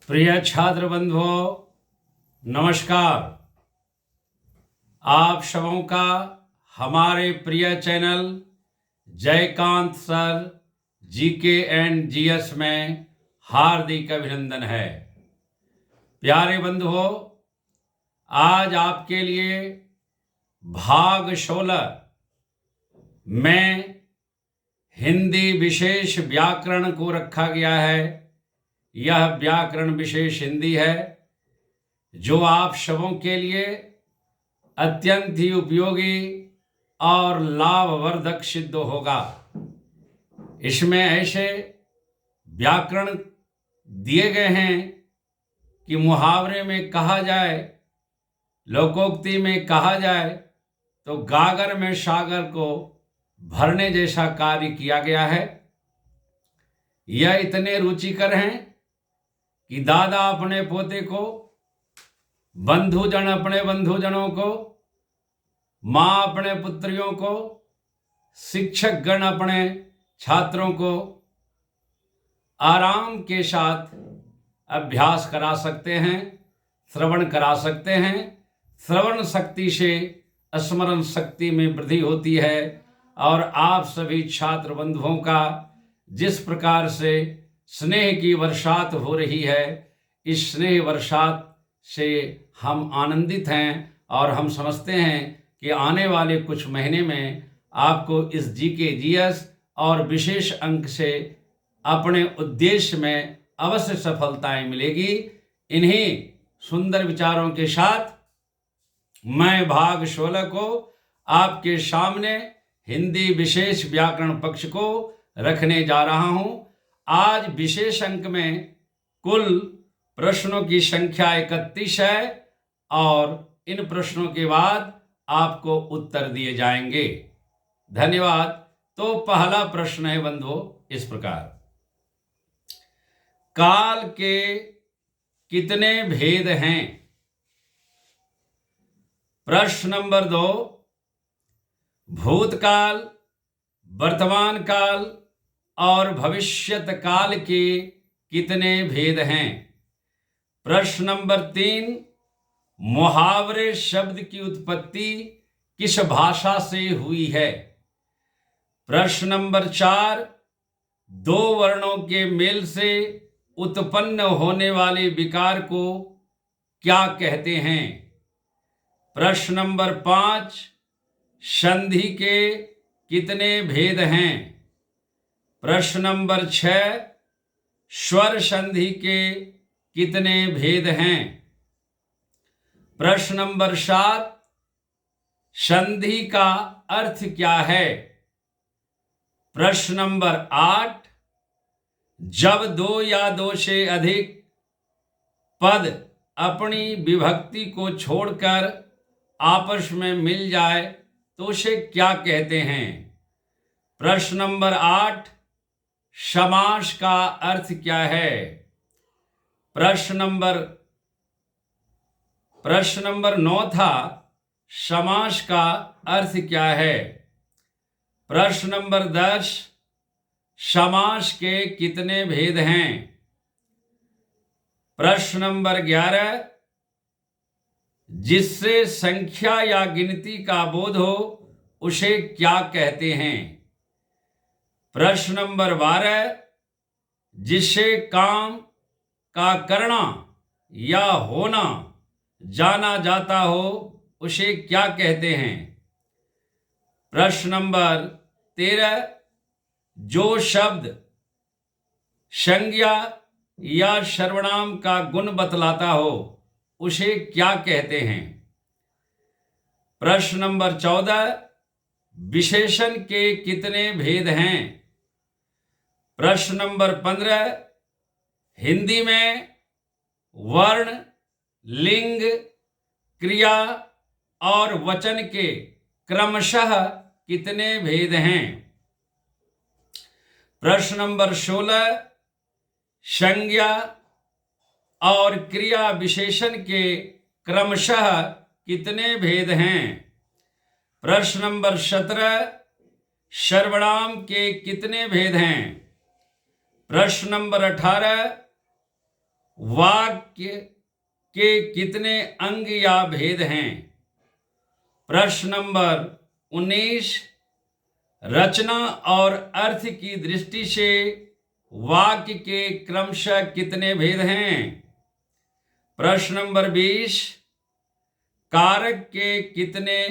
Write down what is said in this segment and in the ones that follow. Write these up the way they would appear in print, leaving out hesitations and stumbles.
प्रिय छात्र बंधुओं, नमस्कार। आप सबों का हमारे प्रिय channel Jaykant sir GK and GS में हार्दिक अभिनंदन है। प्यारे बंधुओं, आज आपके लिए भाग 16 में हिंदी विशेष व्याकरण को रखा गया है। यह व्याकरण विशेष हिंदी है जो आप सबों के लिए अत्यंत ही उपयोगी और लाभवर्धक सिद्ध होगा। इसमें ऐसे व्याकरण दिए गए हैं कि मुहावरे में कहा जाए, लोकोक्ति में कहा जाए तो गागर में सागर को भरने जैसा कार्य किया गया है। यह इतने रुचिकर हैं कि दादा अपने पोते को, बंधुजन अपने बंधुजनों को, माँ अपने पुत्रियों को, शिक्षक गण अपने छात्रों को आराम के साथ अभ्यास करा सकते हैं, श्रवण करा सकते हैं। श्रवण शक्ति से स्मरण शक्ति में वृद्धि होती है और आप सभी छात्र बंधुओं का जिस प्रकार से स्नेह की बरसात हो रही है, इस स्नेह बरसात से हम आनंदित हैं और हम समझते हैं कि आने वाले कुछ महीने में आपको इस जीके जीएस और विशेष अंक से अपने उद्देश्य में अवश्य सफलताएं मिलेगी। इन्हीं सुंदर विचारों के साथ मैं भाग 16 को आपके सामने हिंदी विशेष व्याकरण पक्ष को रखने जा रहा हूं। आज विशेष अंक में कुल प्रश्नों की संख्या 31 है और इन प्रश्नों के बाद आपको उत्तर दिए जाएंगे। धन्यवाद। तो पहला प्रश्न है बंधुओं इस प्रकार, काल के कितने भेद हैं? प्रश्न नंबर 2, भूतकाल, वर्तमान काल और भविष्यत काल के कितने भेद हैं? प्रश्न नंबर 3, मुहावरे शब्द की उत्पत्ति किस भाषा से हुई है? प्रश्न नंबर 4, दो वर्णों के मेल से उत्पन्न होने वाले विकार को क्या कहते हैं? प्रश्न नंबर 5, संधि के कितने भेद हैं? प्रश्न नंबर 6, स्वर संधि के कितने भेद हैं? प्रश्न नंबर 7, संधि का अर्थ क्या है? प्रश्न नंबर 8, जब दो या दो से अधिक पद अपनी विभक्ति को छोड़कर आपस में मिल जाए तो उसे क्या कहते हैं? प्रश्न नंबर 8, समास का अर्थ क्या है? प्रश्न नंबर 9 था, समास का अर्थ क्या है? प्रश्न नंबर 10, समास के कितने भेद हैं? प्रश्न नंबर 11, जिससे संख्या या गिनती का बोध हो उसे क्या कहते हैं? प्रश्न नंबर 12, जिससे काम का करना या होना जाना जाता हो उसे क्या कहते हैं? प्रश्न नंबर 13, जो शब्द संज्ञा या सर्वनाम का गुण बतलाता हो उसे क्या कहते हैं? प्रश्न नंबर 14, विशेषण के कितने भेद हैं? प्रश्न नंबर 15, हिंदी में वर्ण, लिंग, क्रिया और वचन के क्रमशः कितने भेद हैं? प्रश्न नंबर 16, संज्ञा और क्रिया विशेषण के क्रमशः कितने भेद हैं? प्रश्न नंबर 17, सर्वनाम के कितने भेद हैं? प्रश्न नंबर 18, वाक्य के कितने अंग या भेद हैं? प्रश्न नंबर 19, रचना और अर्थ की दृष्टि से वाक्य के क्रमशः कितने भेद हैं? प्रश्न नंबर 20, कारक के कितने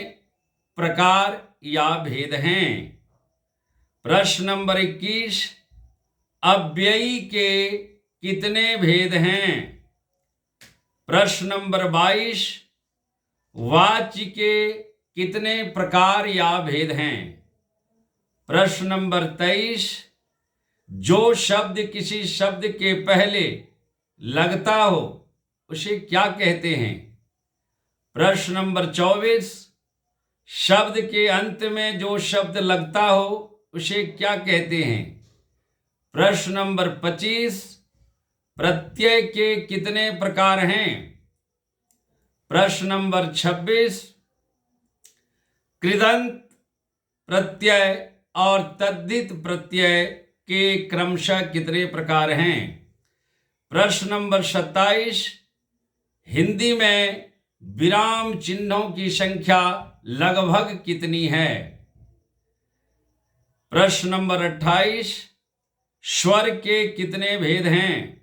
प्रकार या भेद हैं? प्रश्न नंबर 21, अव्ययी के कितने भेद हैं? प्रश्न नंबर 22, वाच्य के कितने प्रकार या भेद हैं? प्रश्न नंबर 23, जो शब्द किसी शब्द के पहले लगता हो उसे क्या कहते हैं? प्रश्न नंबर 24, शब्द के अंत में जो शब्द लगता हो उसे क्या कहते हैं? प्रश्न नंबर 25, प्रत्यय के कितने प्रकार हैं? प्रश्न नंबर 26, कृदंत प्रत्यय और तद्धित प्रत्यय के क्रमशः कितने प्रकार हैं? प्रश्न नंबर 27, हिंदी में विराम चिन्हों की संख्या लगभग कितनी है? प्रश्न नंबर 28, स्वर के कितने भेद हैं?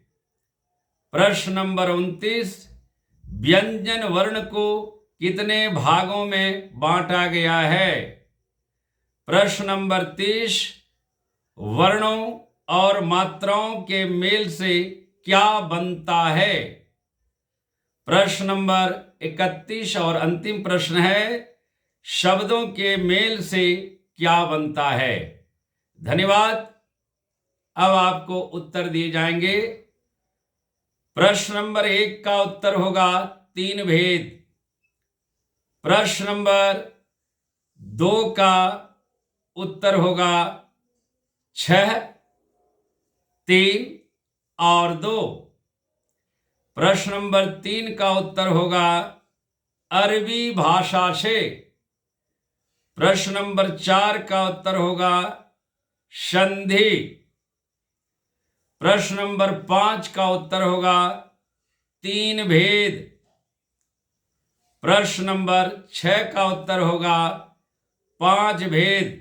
प्रश्न नंबर 29, व्यंजन वर्ण को कितने भागों में बांटा गया है? प्रश्न नंबर 30, वर्णों और मात्राओं के मेल से क्या बनता है? प्रश्न नंबर 31 और अंतिम प्रश्न है, शब्दों के मेल से क्या बनता है? धन्यवाद। अब आपको उत्तर दिए जाएंगे। प्रश्न नंबर 1 का उत्तर होगा 3 भेद। प्रश्न नंबर 2 का उत्तर होगा 6, 3 और 2। प्रश्न नंबर 3 का उत्तर होगा अरबी भाषा से। प्रश्न नंबर 4 का उत्तर होगा संधि। प्रश्न नंबर 5 का उत्तर होगा 3 भेद। प्रश्न नंबर 6 का उत्तर होगा 5 भेद।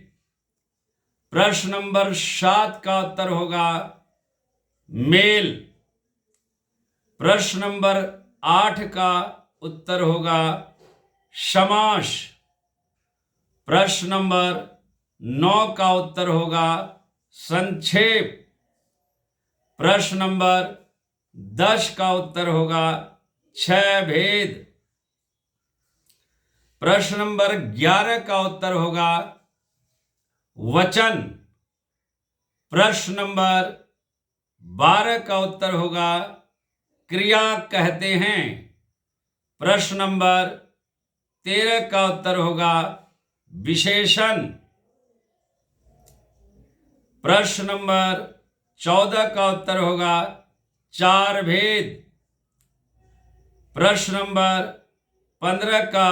प्रश्न नंबर 7 का उत्तर होगा मेल। प्रश्न नंबर 8 का उत्तर होगा समास। प्रश्न नंबर 9 का उत्तर होगा संक्षेप। प्रश्न नंबर 10 का उत्तर होगा 6 भेद। प्रश्न नंबर 11 का उत्तर होगा वचन। प्रश्न नंबर 12 का उत्तर होगा क्रिया कहते हैं। प्रश्न नंबर 13 का उत्तर होगा विशेषण। प्रश्न नंबर 14 का उत्तर होगा 4 भेद। प्रश्न नंबर 15 का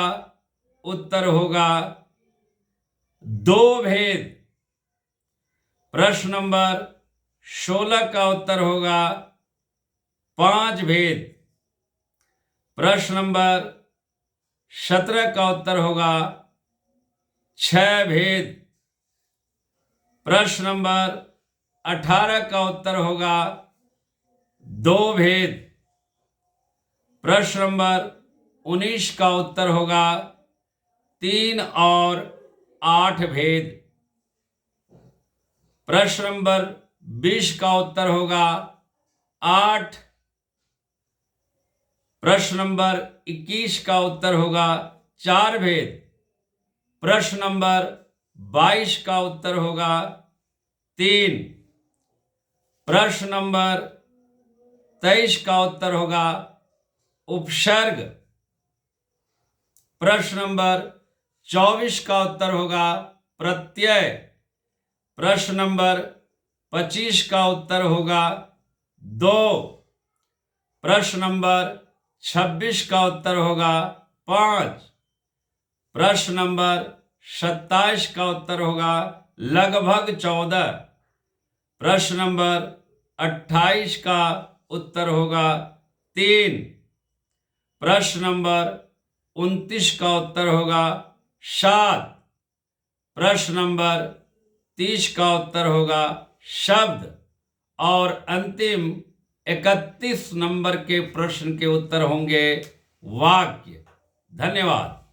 उत्तर होगा 2 भेद। प्रश्न नंबर 16 का उत्तर होगा 5 भेद। प्रश्न नंबर 17 का उत्तर होगा 6 भेद। प्रश्न नंबर 18 का उत्तर होगा 2 भेद। प्रश्न नंबर 19 का उत्तर होगा 3 और 8 भेद। प्रश्न नंबर 20 का उत्तर होगा 8। प्रश्न नंबर 21 का उत्तर होगा 4 भेद। प्रश्न नंबर 22 का उत्तर होगा 3। प्रश्न नंबर 23 का उत्तर होगा उपसर्ग। प्रश्न नंबर 24 का उत्तर होगा प्रत्यय। प्रश्न नंबर 25 का उत्तर होगा 2। प्रश्न नंबर 26 का उत्तर होगा 5। प्रश्न नंबर 27 का उत्तर होगा लगभग 14। प्रश्न नंबर 28 का उत्तर होगा 3। प्रश्न नंबर 29 का उत्तर होगा 7। प्रश्न नंबर 30 का उत्तर होगा शब्द। और अंतिम 31 नंबर के प्रश्न के उत्तर होंगे वाक्य। धन्यवाद।